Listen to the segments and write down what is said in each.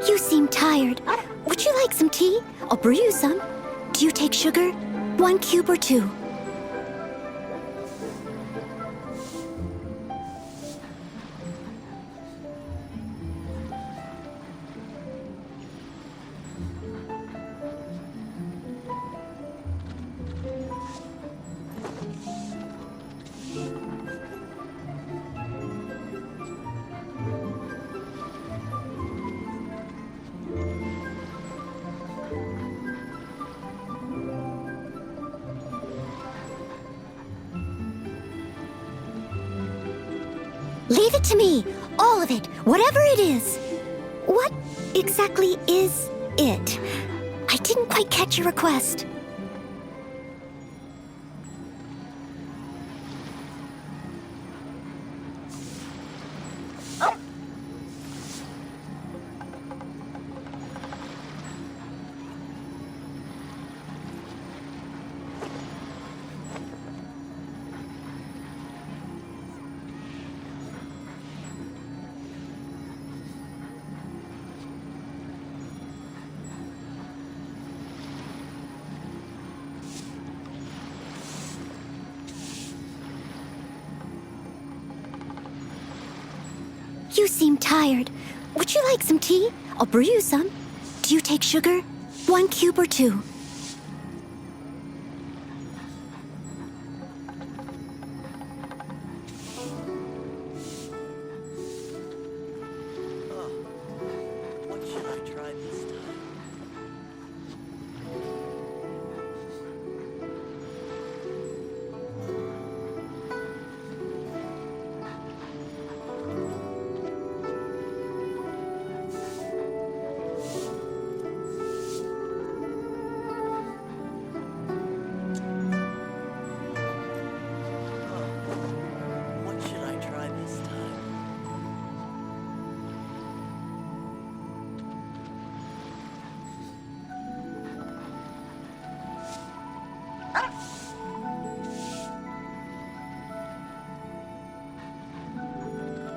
You seem tired. Would you like some tea? I'll brew you some. Do you take sugar? 1 cube or 2? Leave it to me. All of it. Whatever it is. What exactly is it? I didn't quite catch your request. You seem tired. Would you like some tea? I'll brew you some. Do you take sugar? 1 cube or 2? What should I try this time? What should I try this time?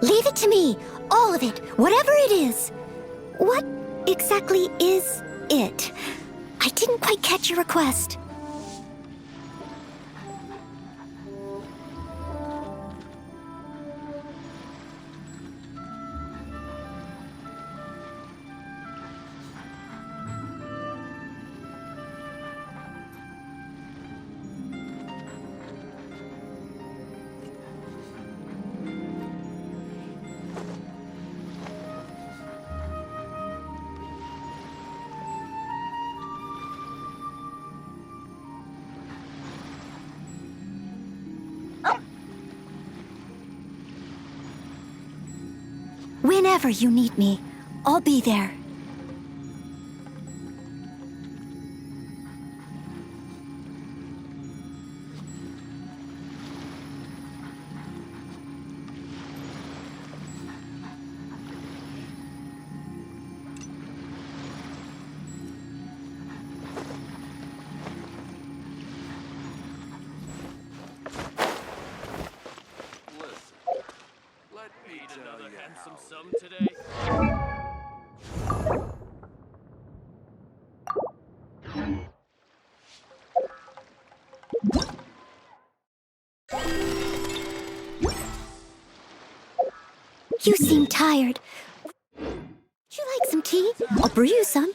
Leave it to me. All of it. Whatever it is. What exactly is it? I didn't quite catch your request. Whenever you need me, I'll be there. Let me tell another handsome sum today. You seem tired. Would you like some tea? I'll brew you some.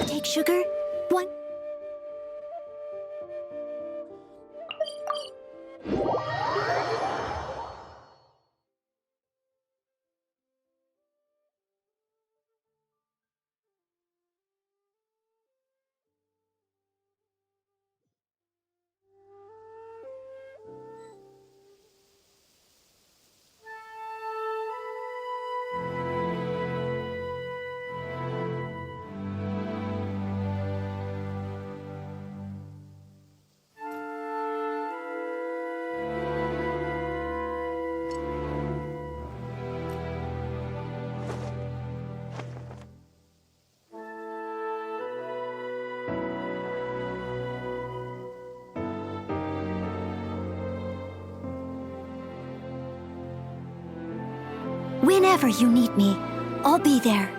Take sugar? 1. Whenever you need me, I'll be there.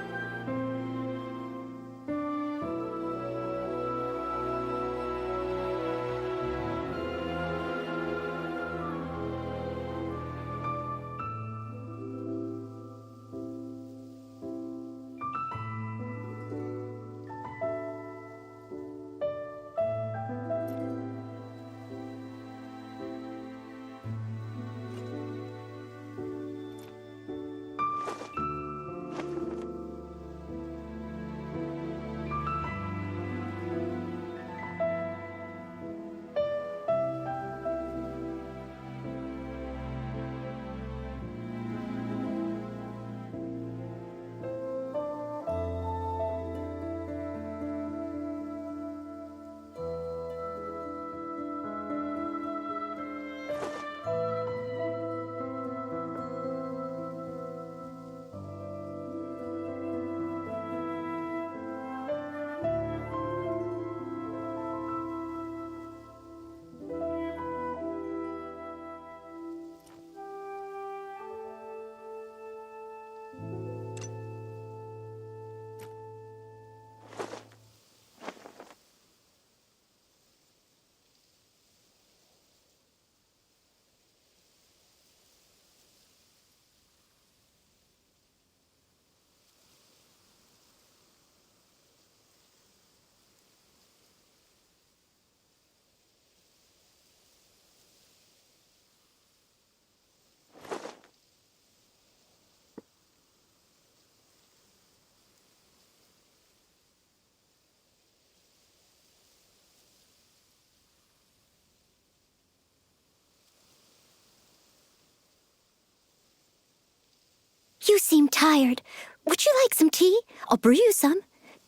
You seem tired. Would you like some tea? I'll brew you some.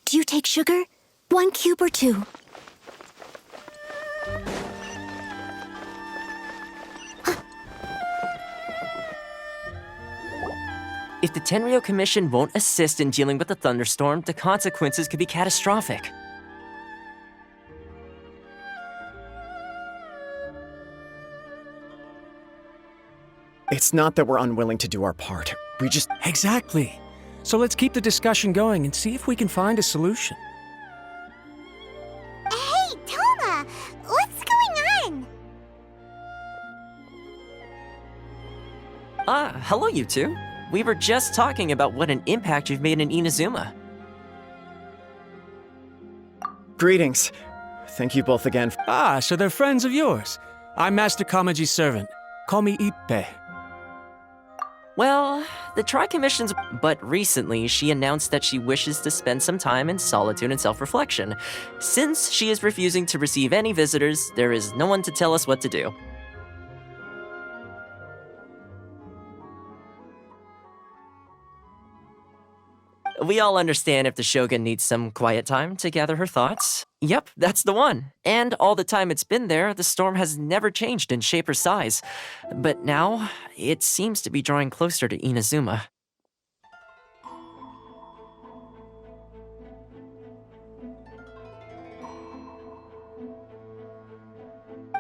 Do you take sugar? 1 cube or 2? If the Tenryo Commission won't assist in dealing with the thunderstorm, the consequences could be catastrophic. It's not that we're unwilling to do our part. We just... Exactly. So let's keep the discussion going and see if we can find a solution. Hey, Toma! What's going on? Hello you two. We were just talking about what an impact you've made in Inazuma. Greetings. Thank you both again. So they're friends of yours. I'm Master Kamaji's servant. Call me Ippe. Well, the Tri-Commission's... But recently, she announced that she wishes to spend some time in solitude and self-reflection. Since she is refusing to receive any visitors, there is no one to tell us what to do. We all understand if the Shogun needs some quiet time to gather her thoughts. Yep, that's the one. And all the time it's been there, the storm has never changed in shape or size. But now, it seems to be drawing closer to Inazuma.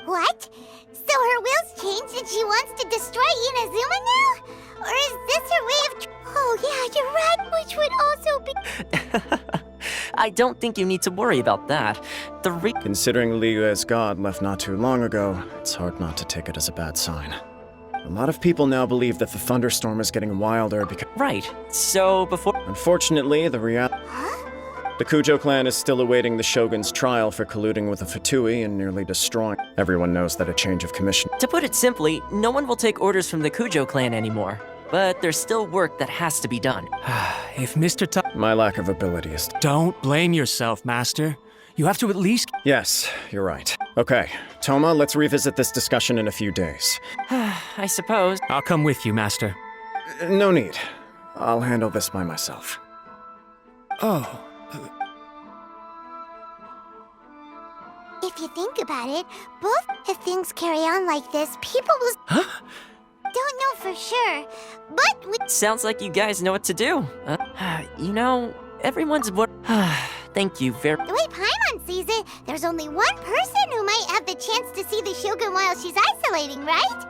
What? So her will's changed and she wants to destroy Inazuma now? Or is this her way of... Oh yeah, you're right, which would also be... I don't think you need to worry about that. Considering Liu as god left not too long ago, it's hard not to take it as a bad sign. A lot of people now believe that the thunderstorm is getting wilder because... Right, so before... Unfortunately, the Kujo clan is still awaiting the Shogun's trial for colluding with the Fatui and nearly destroying. Everyone knows that a change of commission... To put it simply, no one will take orders from the Kujo clan anymore. But there's still work that has to be done. If Mr. My lack of ability is... Don't blame yourself, Master. You have to at least... Yes, you're right. Okay, Toma, let's revisit this discussion in a few days. I suppose. I'll come with you, Master. No need. I'll handle this by myself. Oh. If you think about it, if things carry on like this, people will... Huh? Don't know for sure, but... Sounds like you guys know what to do. You know, everyone's... Thank you very... The way Paimon sees it, there's only one person who might have the chance to see the Shogun while she's isolating, right?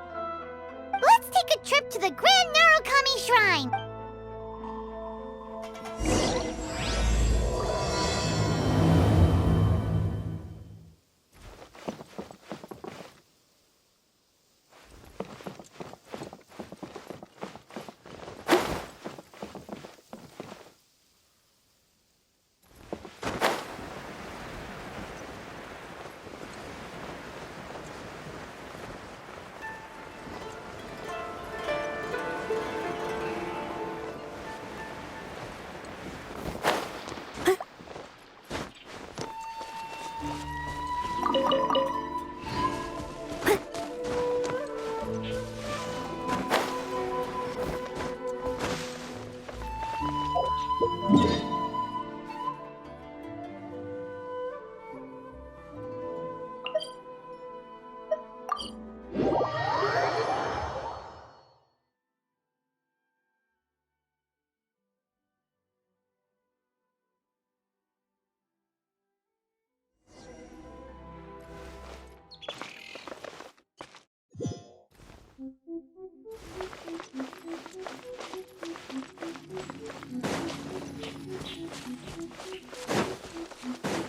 Let's take take a trip to the Grand Narukami Shrine.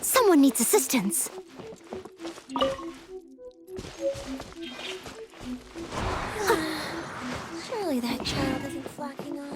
Someone needs assistance. Surely that child isn't flocking off.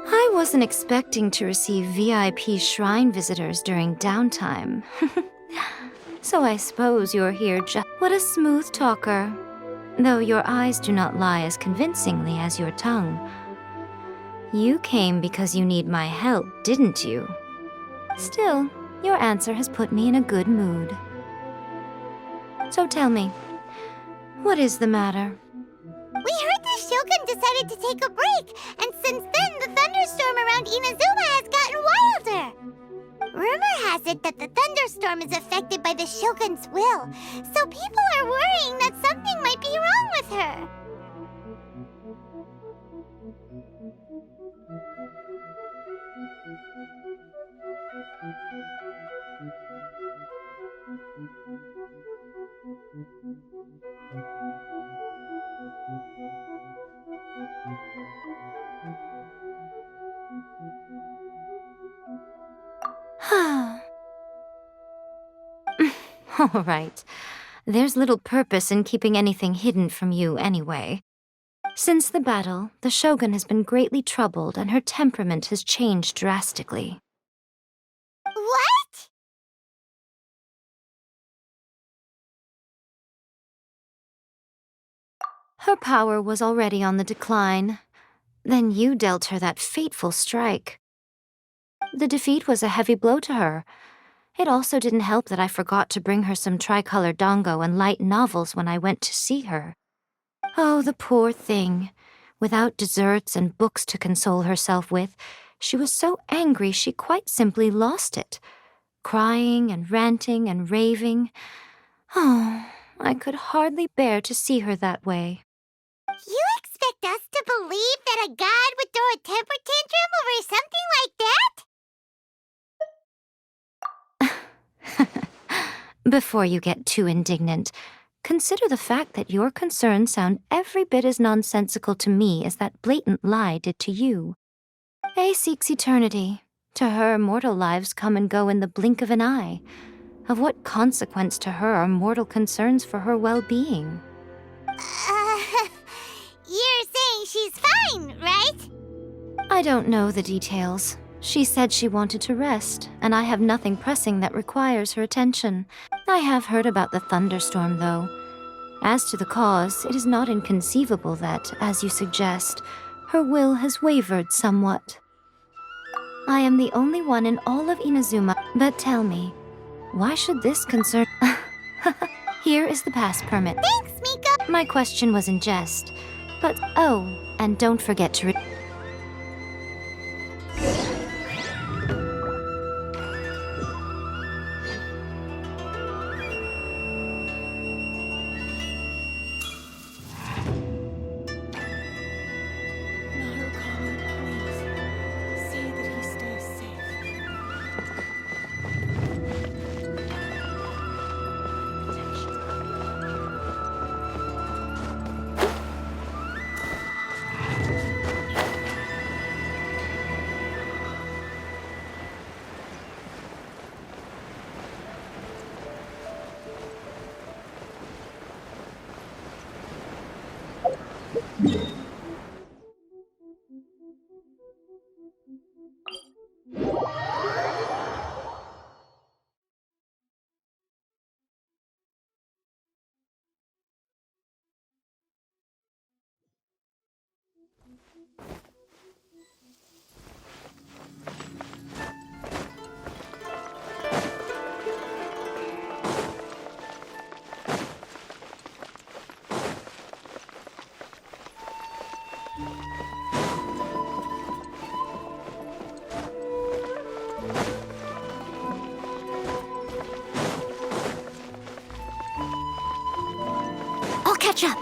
I wasn't expecting to receive VIP shrine visitors during downtime. So I suppose you're here just... What a smooth talker. Though your eyes do not lie as convincingly as your tongue. You came because you need my help, didn't you? Still, your answer has put me in a good mood. So tell me, what is the matter? We heard the Shogun decided to take a break, and since then the thunderstorm around Inazuma has gotten wilder. Rumor has it that the thunderstorm is affected by the Shogun's will, so people are worrying that something might be wrong with her. All right. There's little purpose in keeping anything hidden from you anyway. Since the battle, the Shogun has been greatly troubled and her temperament has changed drastically. What? Her power was already on the decline. Then you dealt her that fateful strike. The defeat was a heavy blow to her. It also didn't help that I forgot to bring her some tricolor dango and light novels when I went to see her. Oh, the poor thing. Without desserts and books to console herself with, she was so angry she quite simply lost it. Crying and ranting and raving. Oh, I could hardly bear to see her that way. You expect us to believe that a god would throw a temper tantrum over something like that? Before you get too indignant, consider the fact that your concerns sound every bit as nonsensical to me as that blatant lie did to you. A seeks eternity. To her, mortal lives come and go in the blink of an eye. Of what consequence to her are mortal concerns for her well-being? You're saying she's fine, right? I don't know the details. She said she wanted to rest, and I have nothing pressing that requires her attention. I have heard about the thunderstorm, though. As to the cause, it is not inconceivable that, as you suggest, her will has wavered somewhat. I am the only one in all of Inazuma, but tell me, why should this concern... Here is the pass permit. Thanks, Miko! My question was in jest, but oh, and don't forget to Narukami, please. Say that he stays safe. I'll catch up.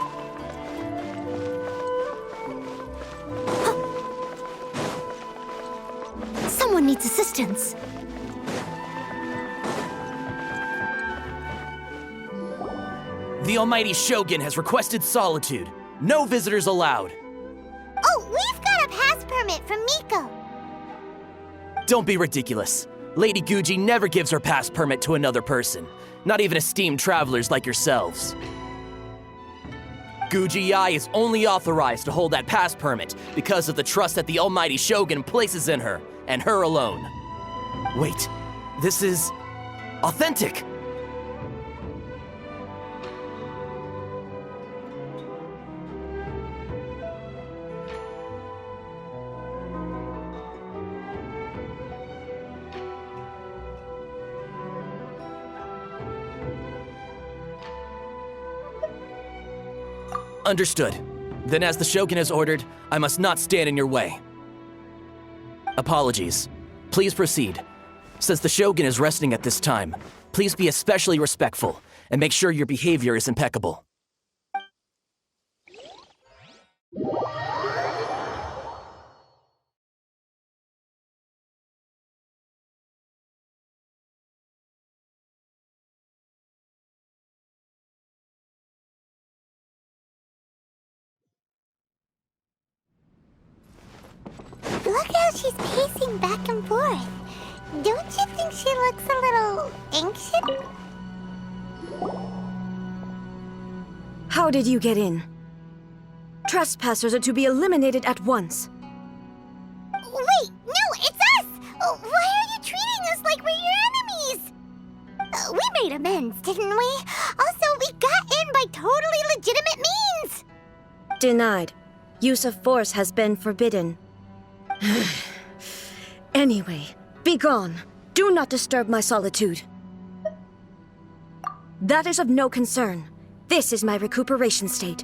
Someone needs assistance. The Almighty Shogun has requested solitude. No visitors allowed. Oh, we've got a pass permit from Miko. Don't be ridiculous. Lady Guji never gives her pass permit to another person, not even esteemed travelers like yourselves. Guji Ai is only authorized to hold that pass permit because of the trust that the Almighty Shogun places in her, and her alone. Wait, this is authentic. Understood. Then as the Shogun has ordered, I must not stand in your way. Apologies. Please proceed. Since the Shogun is resting at this time, please be especially respectful and make sure your behavior is impeccable. Look how she's pacing back and forth. Don't you think she looks a little anxious? How did you get in? Trespassers are to be eliminated at once. Wait, no, it's us! Why are you treating us like we're your enemies? We made amends, didn't we? Also, we got in by totally legitimate means! Denied. Use of force has been forbidden. Anyway, be gone. Do not disturb my solitude. That is of no concern. This is my recuperation state.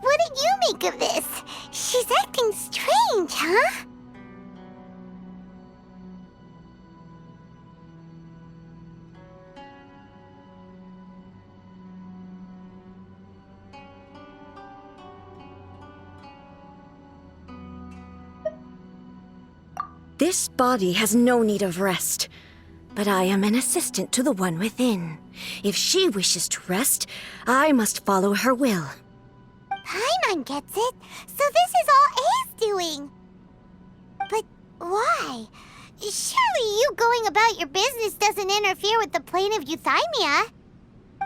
What do you make of this? She's acting strange, huh? This body has no need of rest, but I am an assistant to the one within. If she wishes to rest, I must follow her will. Paimon gets it, so this is all A's doing. But why? Surely you going about your business doesn't interfere with the plane of euthymia.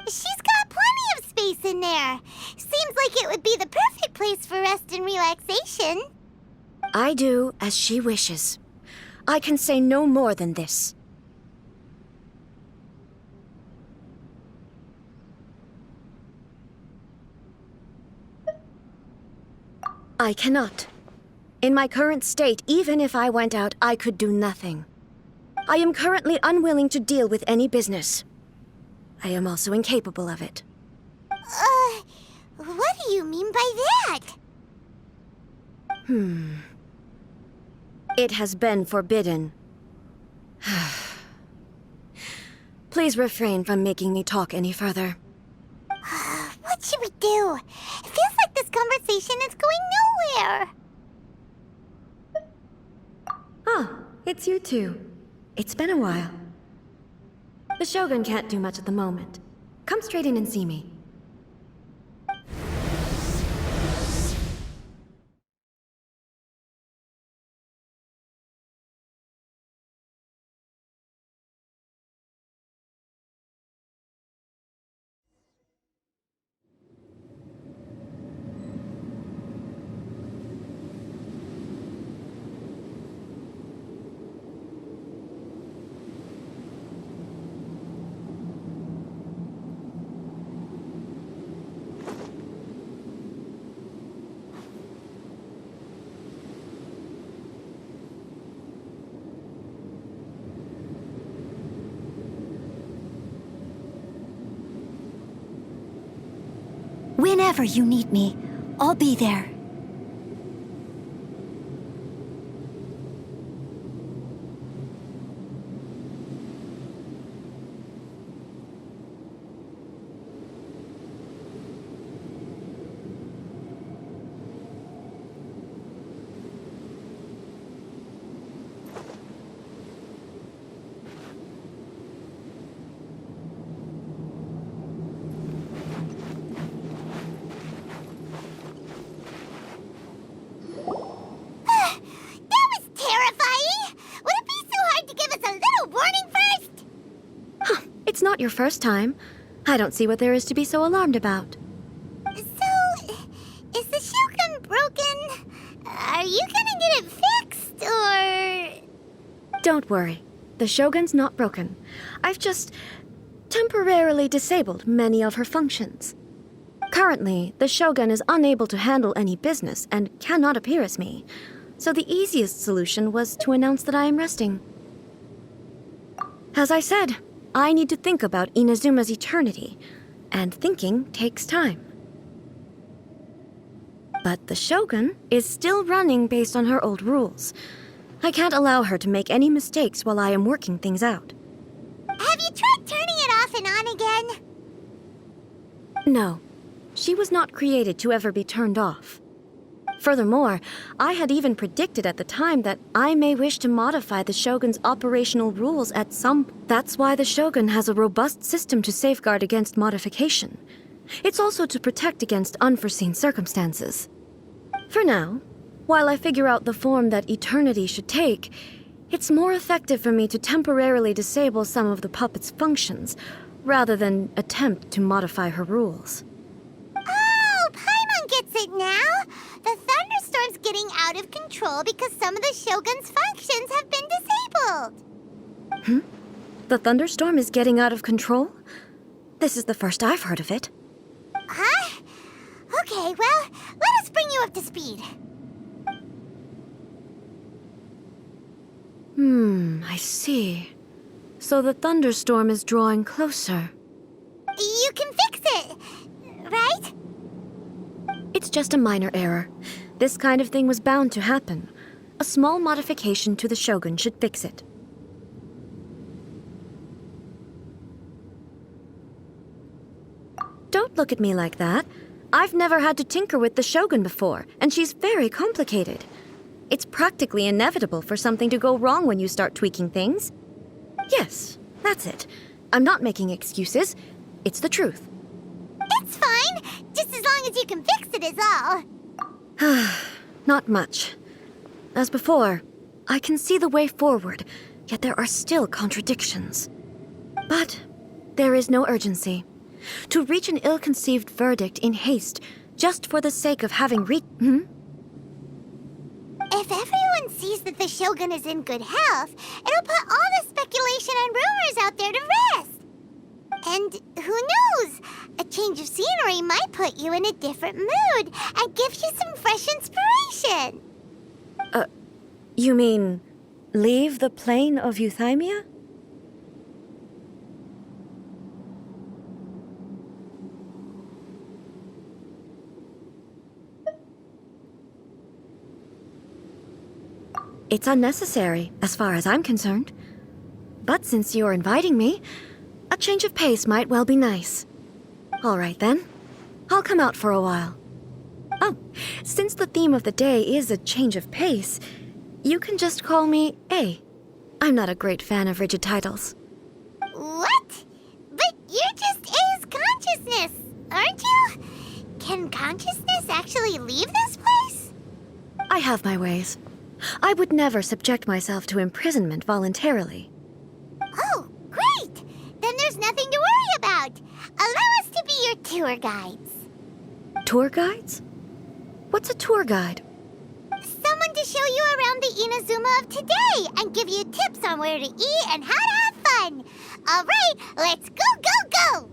She's got plenty of space in there. Seems like it would be the perfect place for rest and relaxation. I do as she wishes. I can say no more than this. I cannot. In my current state, even if I went out, I could do nothing. I am currently unwilling to deal with any business. I am also incapable of it. What do you mean by that? It has been forbidden. Please refrain from making me talk any further. What should we do? It feels like this conversation is going nowhere. Ah, it's you two. It's been a while. The Shogun can't do much at the moment. Come straight in and see me. Whenever you need me, I'll be there. It's not your first time. I don't see what there is to be so alarmed about. So, is the Shogun broken? Are you gonna get it fixed, or...? Don't worry. The Shogun's not broken. I've just temporarily disabled many of her functions. Currently, the Shogun is unable to handle any business and cannot appear as me. So the easiest solution was to announce that I am resting. As I said, I need to think about Inazuma's eternity, and thinking takes time. But the Shogun is still running based on her old rules. I can't allow her to make any mistakes while I am working things out. Have you tried turning it off and on again? No, she was not created to ever be turned off. Furthermore, I had even predicted at the time that I may wish to modify the Shogun's operational rules at some... That's why the Shogun has a robust system to safeguard against modification. It's also to protect against unforeseen circumstances. For now, while I figure out the form that eternity should take, it's more effective for me to temporarily disable some of the puppet's functions, rather than attempt to modify her rules. Oh, Paimon gets it now! The thunderstorm's getting out of control because some of the Shogun's functions have been disabled. The thunderstorm is getting out of control? This is the first I've heard of it. Huh? Okay, well, let us bring you up to speed. I see. So the thunderstorm is drawing closer. You can fix it, right? It's just a minor error. This kind of thing was bound to happen. A small modification to the Shogun should fix it. Don't look at me like that. I've never had to tinker with the Shogun before, and she's very complicated. It's practically inevitable for something to go wrong when you start tweaking things. Yes, that's it. I'm not making excuses. It's the truth. It's fine, just as long as you can fix it is all. Not much. As before, I can see the way forward, yet there are still contradictions. But there is no urgency. To reach an ill-conceived verdict in haste, just for the sake of having If everyone sees that the Shogun is in good health, it'll put all the speculation and rumors out there to rest. And who knows? A change of scenery might put you in a different mood and give you some fresh inspiration. You mean leave the plane of euthymia? It's unnecessary, as far as I'm concerned. But since you're inviting me, a change of pace might well be nice. All right, then. I'll come out for a while. Oh, since the theme of the day is a change of pace, you can just call me A. I'm not a great fan of rigid titles. What? But you're just A's consciousness, aren't you? Can consciousness actually leave this place? I have my ways. I would never subject myself to imprisonment voluntarily. Oh, great! Then there's nothing to worry about. Allow us to be your tour guides. Tour guides? What's a tour guide? Someone to show you around the Inazuma of today and give you tips on where to eat and how to have fun. All right, let's go, go, go!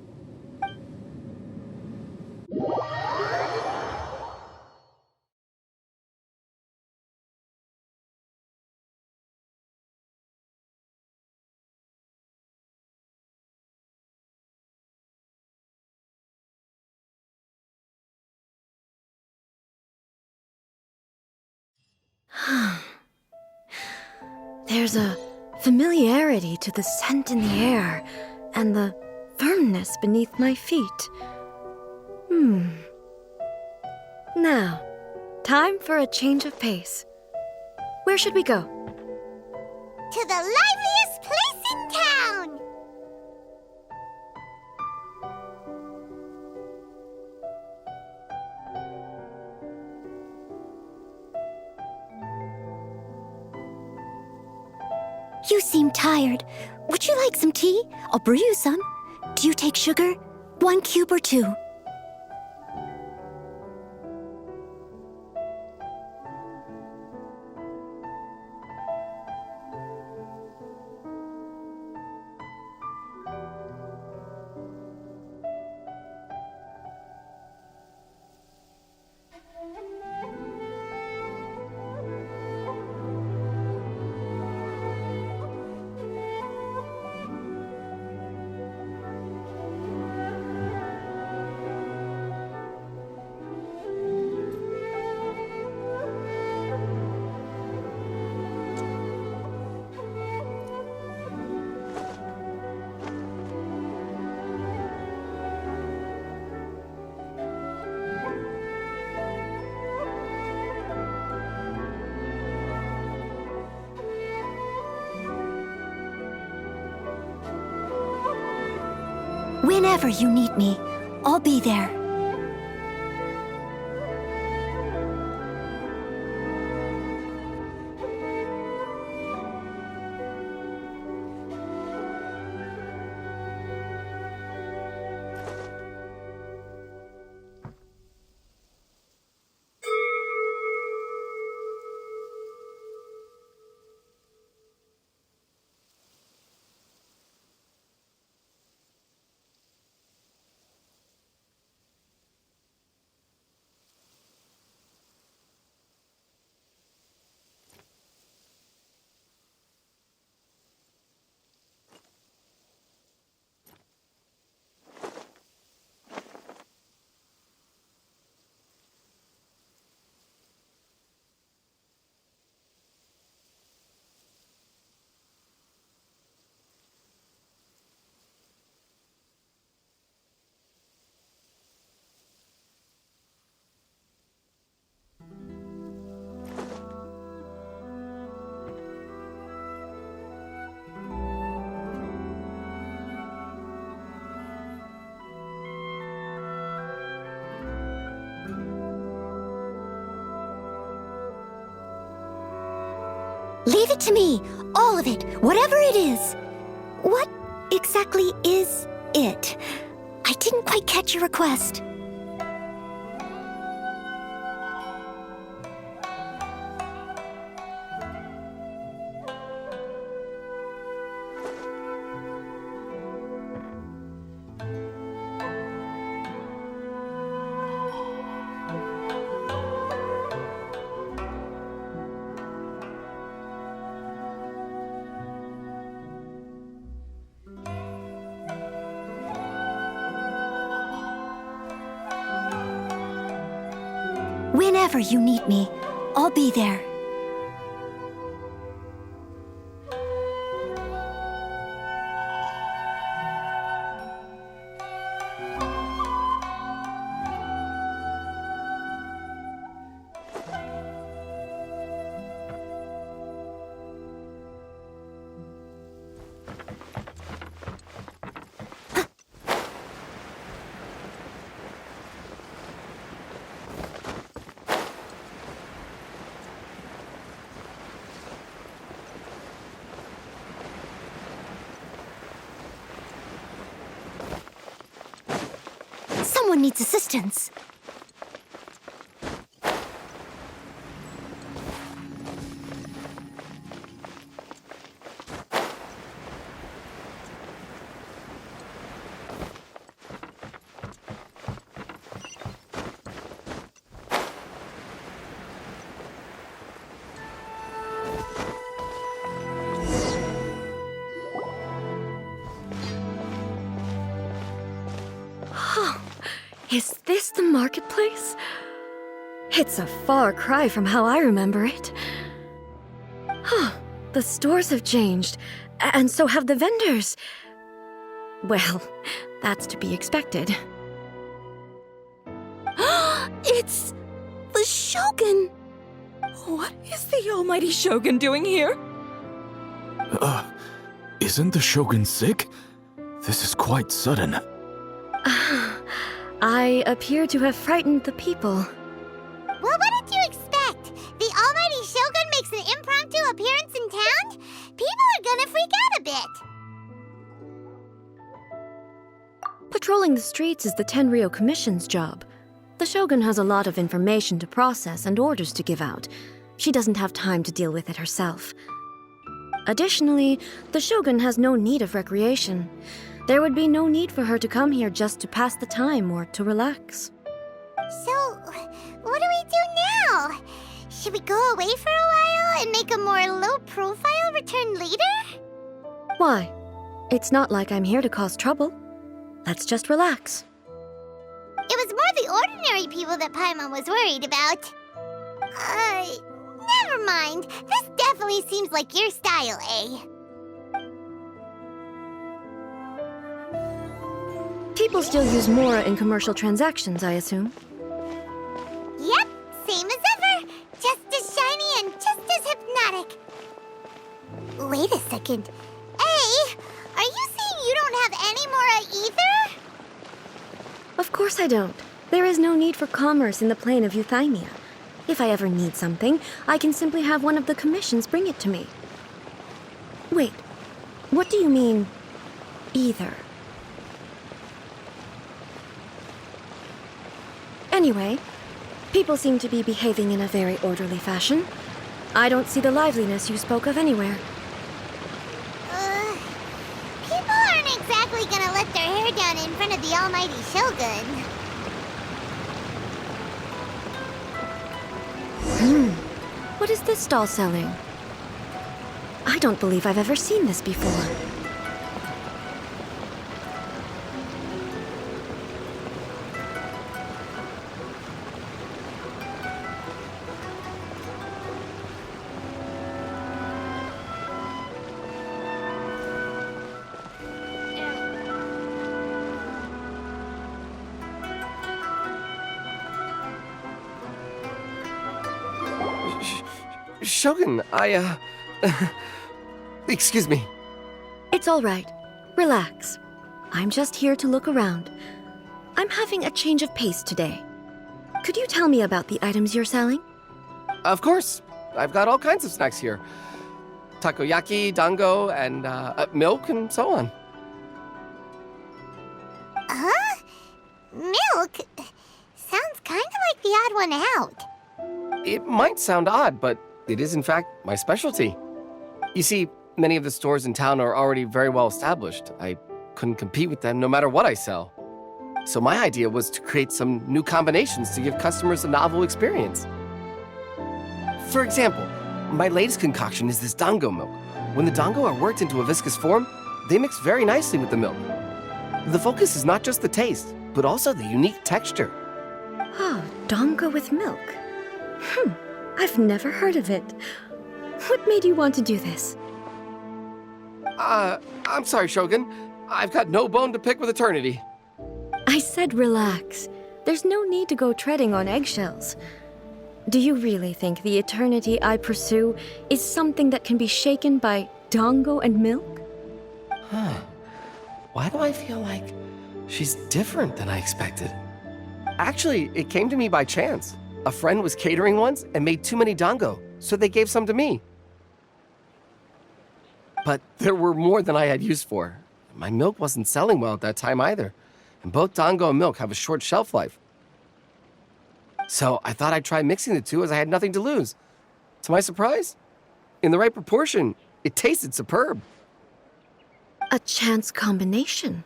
There's a familiarity to the scent in the air and the firmness beneath my feet. Now, time for a change of pace. Where should we go? To the liveliest place in town! You seem tired. Would you like some tea? I'll brew you some. Do you take sugar? 1 cube or 2? Whenever you need me, I'll be there. Leave it to me, all of it, whatever it is. What exactly is it? I didn't quite catch your request. Whenever you need me, I'll be there. Someone needs assistance. Is this the marketplace? It's a far cry from how I remember it. The stores have changed, and so have the vendors. Well, that's to be expected. It's the Shogun! What is the almighty Shogun doing here? Isn't the Shogun sick? This is quite sudden. I appear to have frightened the people. Well, what did you expect? The almighty Shogun makes an impromptu appearance in town? People are gonna freak out a bit. Patrolling the streets is the Tenryou Commission's job. The Shogun has a lot of information to process and orders to give out. She doesn't have time to deal with it herself. Additionally, the Shogun has no need of recreation. There would be no need for her to come here just to pass the time or to relax. So, what do we do now? Should we go away for a while and make a more low-profile return later? Why? It's not like I'm here to cause trouble. Let's just relax. It was more the ordinary people that Paimon was worried about. Never mind. This definitely seems like your style, eh? People still use Mora in commercial transactions, I assume. Yep, same as ever. Just as shiny and just as hypnotic. Wait a second. Hey, are you saying you don't have any Mora either? Of course I don't. There is no need for commerce in the plane of Euthymia. If I ever need something, I can simply have one of the commissions bring it to me. Wait, what do you mean, either? Anyway, people seem to be behaving in a very orderly fashion. I don't see the liveliness you spoke of anywhere. People aren't exactly gonna let their hair down in front of the almighty Shogun. What is this stall selling? I don't believe I've ever seen this before. Shogun, excuse me. It's all right. Relax. I'm just here to look around. I'm having a change of pace today. Could you tell me about the items you're selling? Of course. I've got all kinds of snacks here. Takoyaki, dango, and milk, and so on. Huh? Milk? Sounds kind of like the odd one out. It might sound odd, but it is in fact my specialty. You see, many of the stores in town are already very well established. I couldn't compete with them no matter what I sell. So my idea was to create some new combinations to give customers a novel experience. For example, my latest concoction is this dango milk. When the dango are worked into a viscous form, they mix very nicely with the milk. The focus is not just the taste, but also the unique texture. Oh, dango with milk. I've never heard of it. What made you want to do this? I'm sorry, Shogun. I've got no bone to pick with eternity. I said relax. There's no need to go treading on eggshells. Do you really think the eternity I pursue is something that can be shaken by dango and milk? Huh. Why do I feel like she's different than I expected? Actually, it came to me by chance. A friend was catering once and made too many dango, so they gave some to me. But there were more than I had use for. My milk wasn't selling well at that time either, and both dango and milk have a short shelf life. So I thought I'd try mixing the two as I had nothing to lose. To my surprise, in the right proportion, it tasted superb. A chance combination.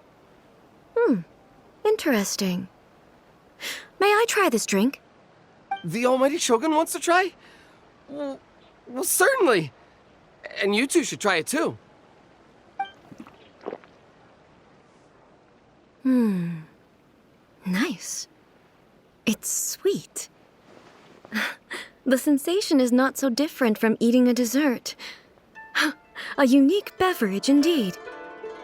Interesting. May I try this drink? The almighty Shogun wants to try? Well, certainly. And you two should try it too. Nice. It's sweet. The sensation is not so different from eating a dessert. A unique beverage indeed.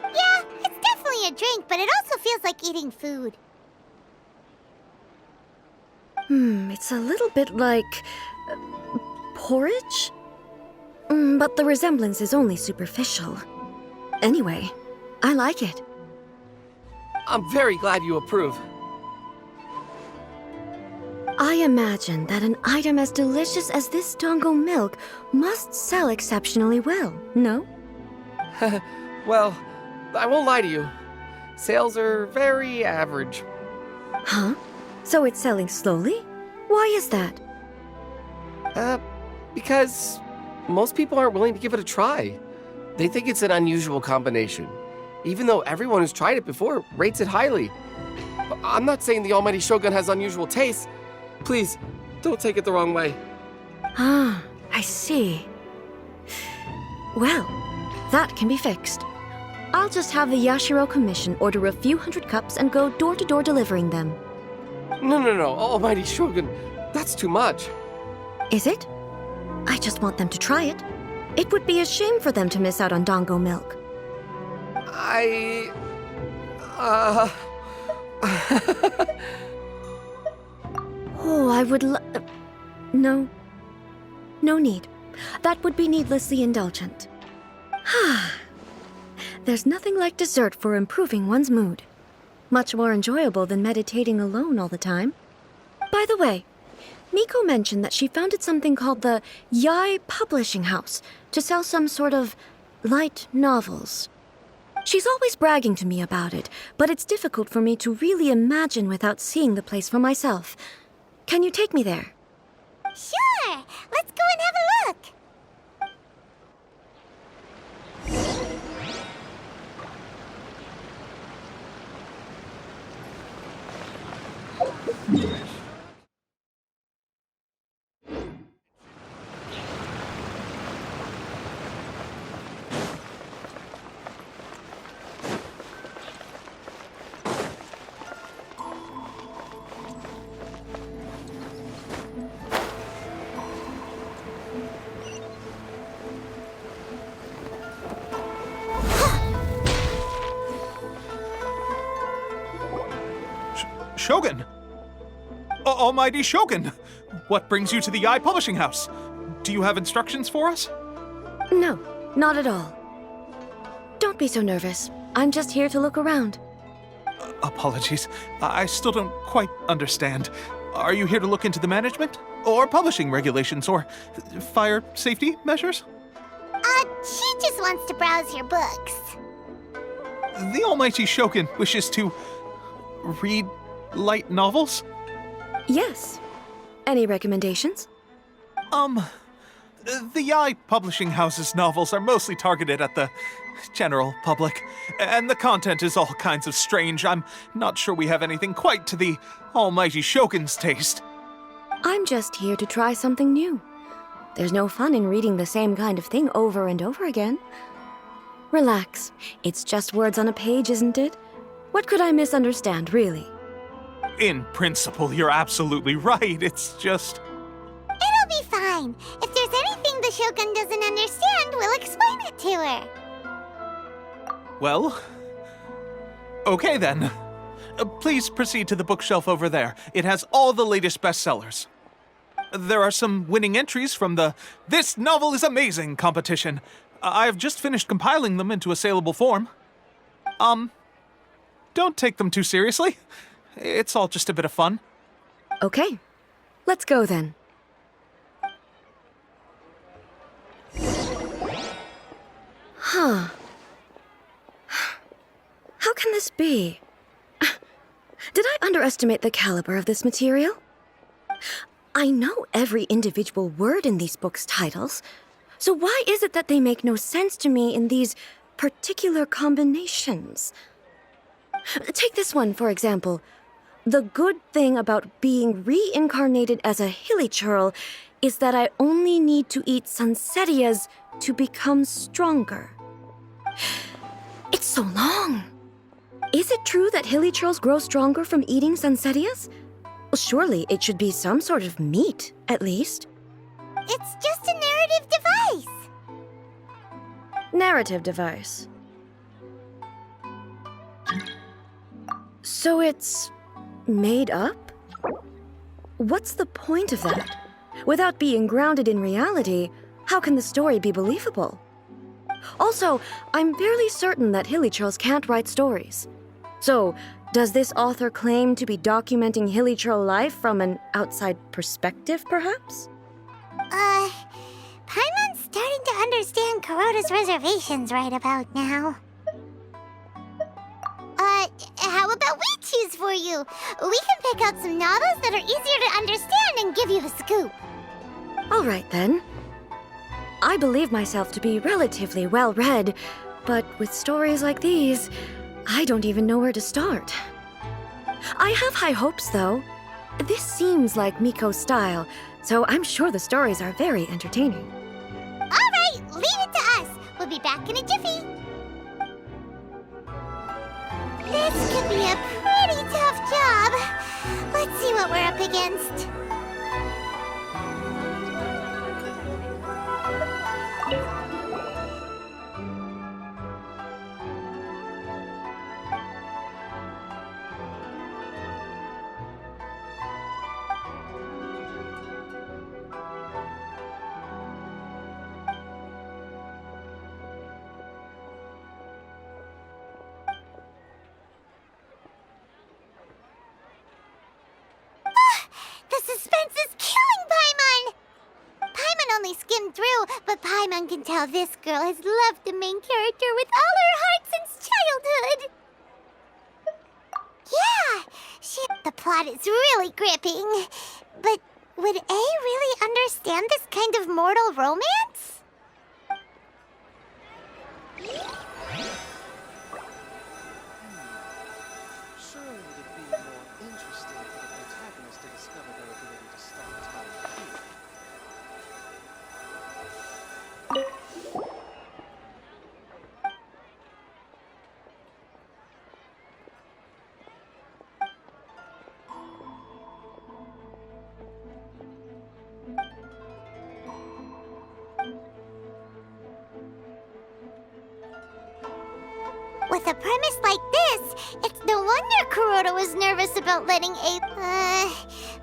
Yeah, it's definitely a drink, but it also feels like eating food. It's a little bit like porridge? But the resemblance is only superficial. Anyway, I like it. I'm very glad you approve. I imagine that an item as delicious as this dango milk must sell exceptionally well, no? Well, I won't lie to you. Sales are very average. Huh? So it's selling slowly? Why is that? Because most people aren't willing to give it a try. They think it's an unusual combination, even though everyone who's tried it before rates it highly. I'm not saying the almighty Shogun has unusual tastes. Please, don't take it the wrong way. Ah, I see. Well, that can be fixed. I'll just have the Yashiro Commission order a few hundred cups and go door-to-door delivering them. No, almighty Shogun, that's too much. Is it? I just want them to try it. It would be a shame for them to miss out on dango milk. Oh, I would No. No need. That would be needlessly indulgent. There's nothing like dessert for improving one's mood. Much more enjoyable than meditating alone all the time. By the way, Miko mentioned that she founded something called the Yai Publishing House to sell some sort of light novels. She's always bragging to me about it, but it's difficult for me to really imagine without seeing the place for myself. Can you take me there? Sure! Let's go and have a look! Shogun! Almighty Shogun! What brings you to the Yai Publishing House? Do you have instructions for us? No, not at all. Don't be so nervous. I'm just here to look around. Apologies. I still don't quite understand. Are you here to look into the management? Or publishing regulations? Or fire safety measures? She just wants to browse your books. The Almighty Shogun wishes to read light novels? Yes. Any recommendations? The Yai Publishing House's novels are mostly targeted at the general public, and the content is all kinds of strange. I'm not sure we have anything quite to the Almighty Shogun's taste. I'm just here to try something new. There's no fun in reading the same kind of thing over and over again. Relax. It's just words on a page, isn't it? What could I misunderstand, really? In principle, you're absolutely right. It's just... It fine. If there's anything the Shogun doesn't understand, we'll explain it to her. Well, okay then. Please proceed to the bookshelf over there. It has all the latest bestsellers. There are some winning entries from the This Novel is Amazing competition. I've just finished compiling them into a saleable form. Don't take them too seriously. It's all just a bit of fun. Okay, let's go then. Huh. How can this be? Did I underestimate the caliber of this material? I know every individual word in these books' titles, so why is it that they make no sense to me in these particular combinations? Take this one, for example. The good thing about being reincarnated as a hilichurl is that I only need to eat sunsetias to become stronger. It's so long. Is it true that hilichurls grow stronger from eating sunsetias? Well, surely it should be some sort of meat, at least. It's just a narrative device. Narrative device. So it's made up? What's the point of that? Without being grounded in reality, how can the story be believable? Also, I'm fairly certain that hilichurls can't write stories. So, does this author claim to be documenting hilichurl life from an outside perspective, perhaps? Paimon's starting to understand Kuroda's reservations right about now. How about we choose for you? We can pick out some novels that are easier to understand and give you the scoop. All right, then. I believe myself to be relatively well-read, but with stories like these, I don't even know where to start. I have high hopes, though. This seems like Miko's style, so I'm sure the stories are very entertaining. All right, leave it to us. We'll be back in a jiffy. This could be a pretty tough job. Let's see what we're up against. But Paimon can tell this girl has loved the main character with all her heart since childhood. Yeah, the plot is really gripping. But would A really understand this kind of mortal romance? Surely it'd be more interesting for the protagonist to discover their ability to stop time here. With a premise like this, it's no wonder Kuroda was nervous about letting A...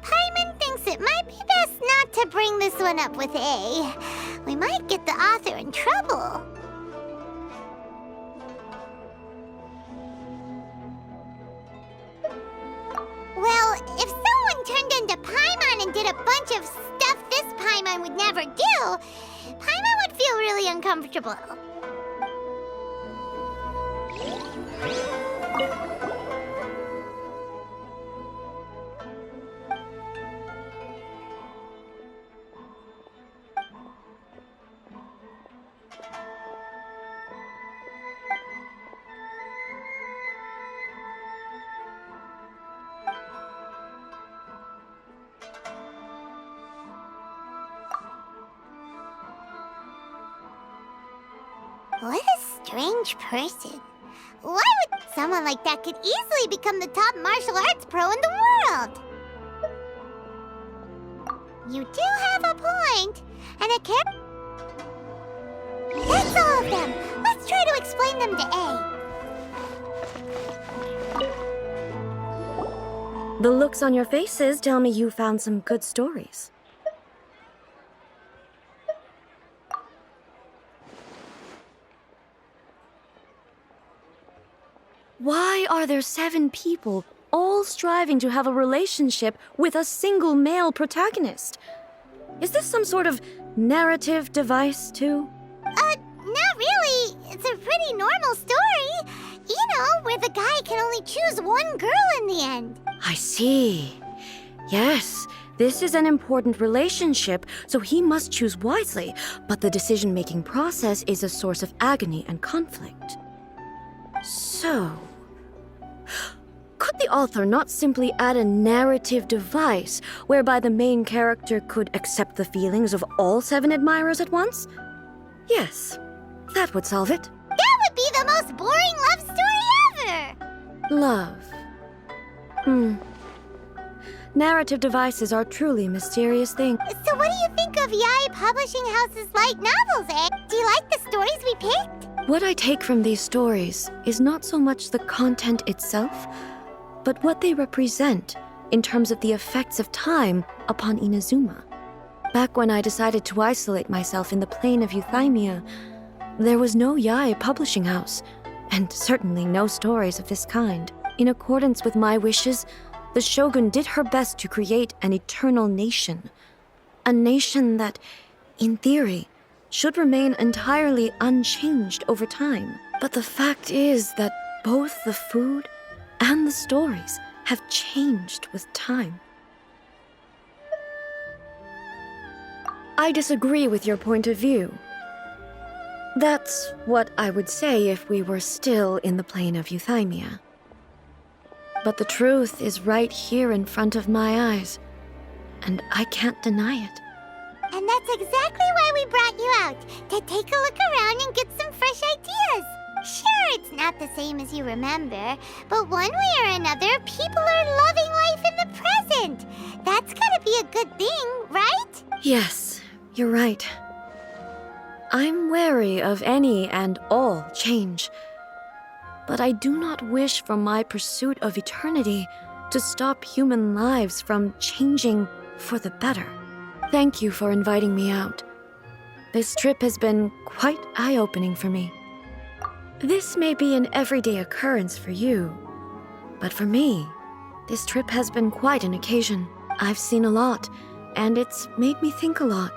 Paimon thinks it might be best not to bring this one up with A. We might get the author in trouble. Well, if someone turned into Paimon and did a bunch of stuff this Paimon would never do, Paimon would feel really uncomfortable. What a strange person. Why would someone like that could easily become the top martial arts pro in the world? You do have a point. and a That's all of them! Let's try to explain them to A. The looks on your faces tell me you found some good stories. Why are there 7 people all striving to have a relationship with a single male protagonist? Is this some sort of narrative device, too? Not really. It's a pretty normal story. You know, where the guy can only choose one girl in the end. I see. Yes, this is an important relationship, so he must choose wisely, but the decision-making process is a source of agony and conflict. So, could the author not simply add a narrative device whereby the main character could accept the feelings of all 7 admirers at once? Yes, that would solve it. That would be the most boring love story ever! Love. Narrative devices are truly mysterious things. So what do you think of Yae Publishing House's light novels, eh? Do you like the stories we picked? What I take from these stories is not so much the content itself, but what they represent in terms of the effects of time upon Inazuma. Back when I decided to isolate myself in the plane of euthymia, there was no Yae Publishing House, and certainly no stories of this kind. In accordance with my wishes, the Shogun did her best to create an eternal nation. A nation that, in theory, should remain entirely unchanged over time. But the fact is that both the food and the stories have changed with time. I disagree with your point of view. That's what I would say if we were still in the plane of euthymia. But the truth is right here in front of my eyes, and I can't deny it. And that's exactly why we brought you out, to take a look around and get some fresh ideas. Sure, it's not the same as you remember, but one way or another, people are loving life in the present. That's gotta be a good thing, right? Yes, you're right. I'm wary of any and all change, but I do not wish for my pursuit of eternity to stop human lives from changing for the better. Thank you for inviting me out. This trip has been quite eye-opening for me. This may be an everyday occurrence for you, but for me, this trip has been quite an occasion. I've seen a lot, and it's made me think a lot.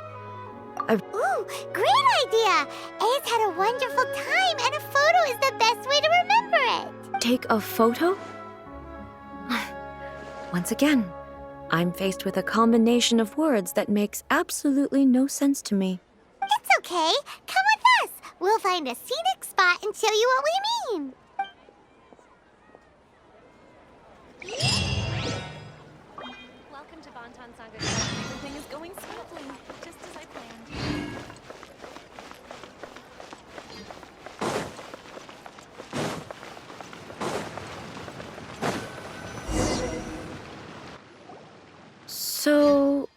Ooh, great idea! A's had a wonderful time, and a photo is the best way to remember it. Take a photo? Once again, I'm faced with a combination of words that makes absolutely no sense to me. It's okay. Come with us. We'll find a scenic spot and show you what we mean. Welcome to Bonton Sanga. Everything is going smoothly, just as I planned. So,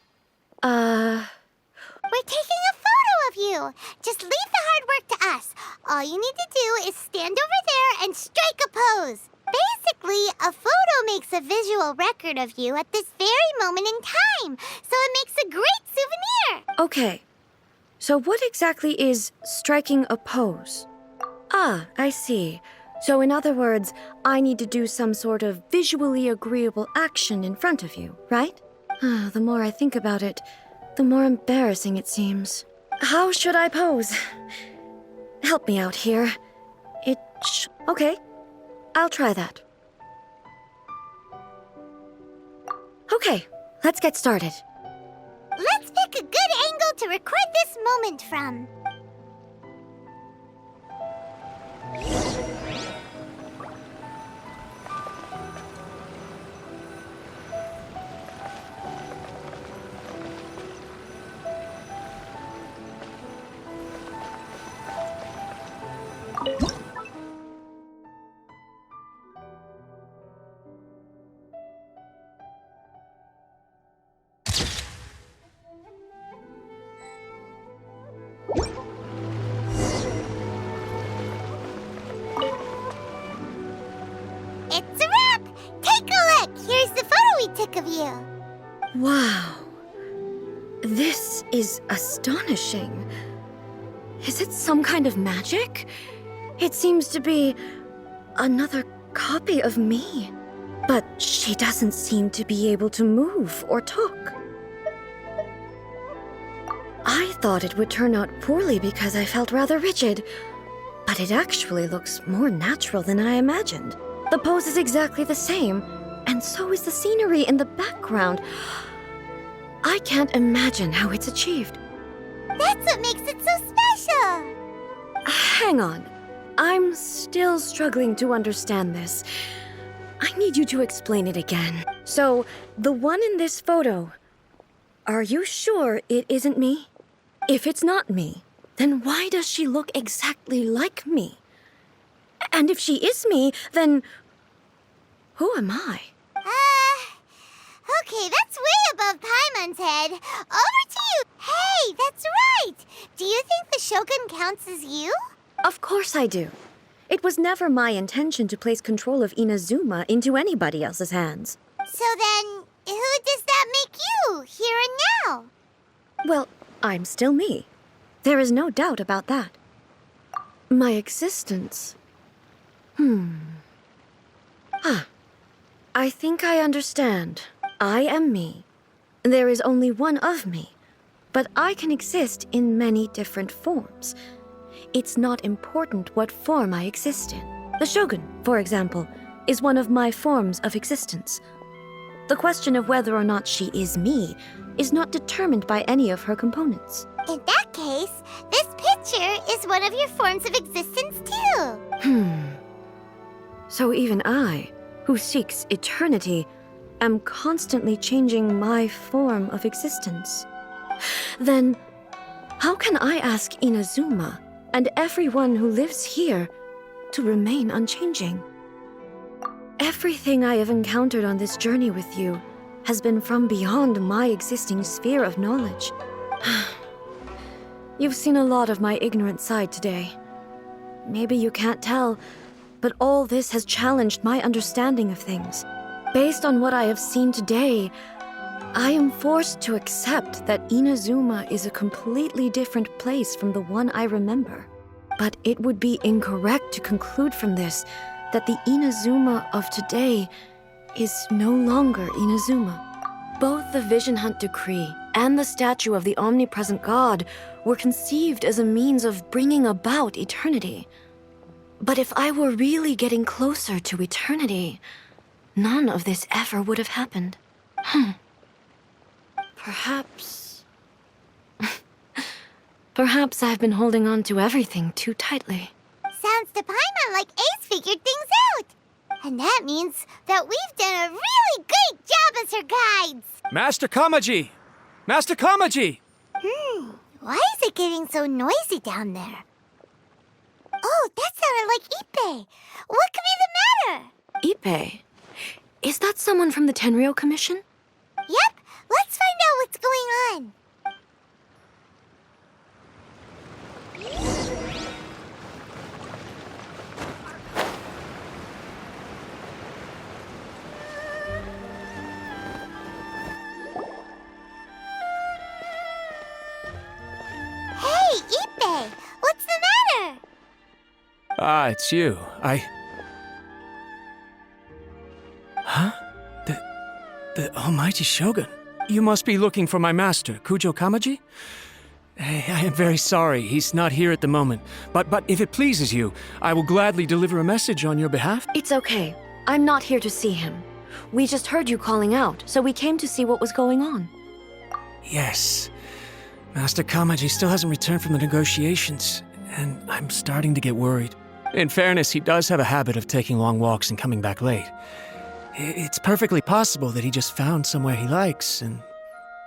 We're taking a photo of you. Just leave the hard work to us. All you need to do is stand over there and strike a pose. Basically, a photo makes a visual record of you at this very moment in time, so it makes a great souvenir. okay. So what exactly is striking a pose? Ah, I see. So in other words, I need to do some sort of visually agreeable action in front of you, right? The more I think about it, the more embarrassing it seems. How should I pose? Help me out here. Okay, I'll try that. Okay, let's get started. Let's pick a good angle to record this moment from. back of you. Wow. This is astonishing. Is it some kind of magic? It seems to be another copy of me. But she doesn't seem to be able to move or talk. I thought it would turn out poorly because I felt rather rigid, but it actually looks more natural than I imagined. The pose is exactly the same, and so is the scenery in the background. I can't imagine how it's achieved. That's what makes it so special! Hang on. I'm still struggling to understand this. I need you to explain it again. So, the one in this photo, are you sure it isn't me? If it's not me, then why does she look exactly like me? And if she is me, then who am I? Okay, that's way above Paimon's head. Over to you. Hey, that's right! Do you think the Shogun counts as you? Of course I do. It was never my intention to place control of Inazuma into anybody else's hands. So then, who does that make you, here and now? Well, I'm still me. There is no doubt about that. My existence. I think I understand. I am me. There is only one of me, but I can exist in many different forms. It's not important what form I exist in. The Shogun, for example, is one of my forms of existence. The question of whether or not she is me is not determined by any of her components. In that case, this picture is one of your forms of existence too. So even I, who seeks eternity, am constantly changing my form of existence. Then, how can I ask Inazuma and everyone who lives here to remain unchanging? Everything I have encountered on this journey with you has been from beyond my existing sphere of knowledge. You've seen a lot of my ignorant side today. Maybe you can't tell, but all this has challenged my understanding of things. Based on what I have seen today, I am forced to accept that Inazuma is a completely different place from the one I remember. But it would be incorrect to conclude from this that the Inazuma of today is no longer Inazuma. Both the Vision Hunt Decree and the statue of the omnipresent God were conceived as a means of bringing about eternity. But if I were really getting closer to eternity, none of this ever would have happened. Perhaps... Perhaps I've been holding on to everything too tightly. Sounds to Paimon like Ace figured things out. And that means that we've done a really great job as her guides. Master Kamaji! Master Kamaji! Why is it getting so noisy down there? Oh, that sounded like Ippei. What could be the matter? Ippei? Is that someone from the Tenryou Commission? Yep, let's find out what's going on. Hey, Ippei, what's the matter? Ah, it's you. Huh? The Almighty Shogun. You must be looking for my master, Kujo Kamaji? I am very sorry, he's not here at the moment. But if it pleases you, I will gladly deliver a message on your behalf. It's okay. I'm not here to see him. We just heard you calling out, so we came to see what was going on. Yes. Master Kamaji still hasn't returned from the negotiations, and I'm starting to get worried. In fairness, he does have a habit of taking long walks and coming back late. It's perfectly possible that he just found somewhere he likes and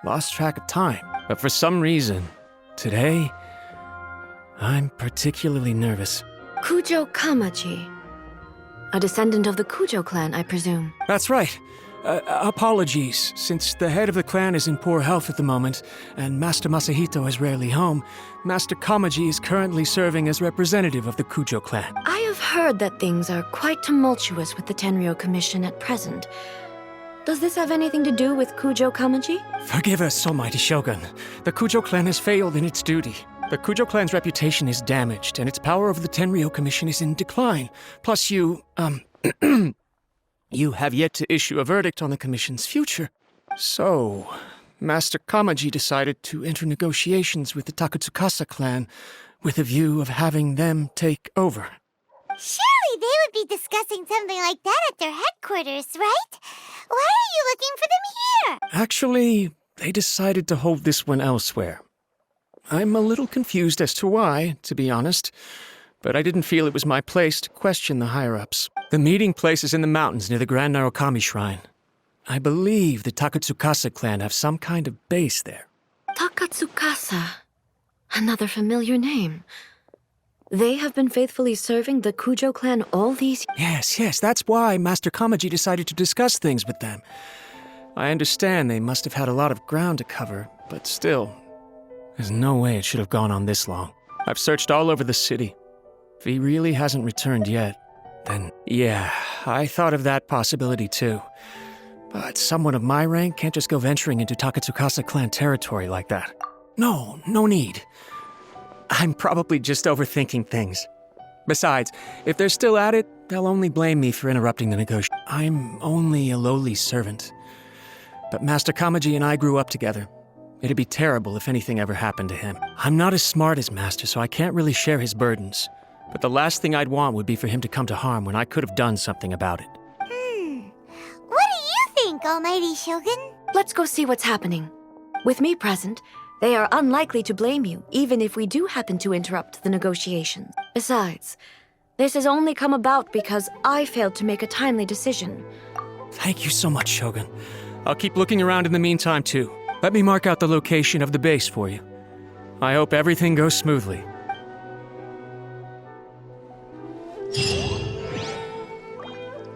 lost track of time. But for some reason, today, I'm particularly nervous. Kujo Kamaji. A descendant of the Kujo clan, I presume. That's right. Apologies, since the head of the clan is in poor health at the moment, and Master Masahito is rarely home, Master Kamaji is currently serving as representative of the Kujo clan. I have heard that things are quite tumultuous with the Tenryou Commission at present. Does this have anything to do with Kujo Kamaji? Forgive us, Almighty Shogun. The Kujo clan has failed in its duty. The Kujo clan's reputation is damaged, and its power over the Tenryou Commission is in decline. Plus you have yet to issue a verdict on the Commission's future. So, Master Kamaji decided to enter negotiations with the Takatsukasa clan with a view of having them take over. Surely they would be discussing something like that at their headquarters, right? Why are you looking for them here? Actually, they decided to hold this one elsewhere. I'm a little confused as to why, to be honest, but I didn't feel it was my place to question the higher-ups. The meeting place is in the mountains near the Grand Narukami Shrine. I believe the Takatsukasa clan have some kind of base there. Takatsukasa. Another familiar name. They have been faithfully serving the Kujo clan all these... Yes, that's why Master Kamaji decided to discuss things with them. I understand they must have had a lot of ground to cover, but still, there's no way it should have gone on this long. I've searched all over the city. If he really hasn't returned yet, then yeah, I thought of that possibility too. But someone of my rank can't just go venturing into Takatsukasa clan territory like that. No need. I'm probably just overthinking things. Besides, if they're still at it, they'll only blame me for interrupting the negotiation. I'm only a lowly servant. But Master Kamaji and I grew up together. It'd be terrible if anything ever happened to him. I'm not as smart as Master, so I can't really share his burdens. But the last thing I'd want would be for him to come to harm when I could have done something about it. What do you think, Almighty Shogun? Let's go see what's happening. With me present, they are unlikely to blame you, even if we do happen to interrupt the negotiations. Besides, this has only come about because I failed to make a timely decision. Thank you so much, Shogun. I'll keep looking around in the meantime, too. Let me mark out the location of the base for you. I hope everything goes smoothly.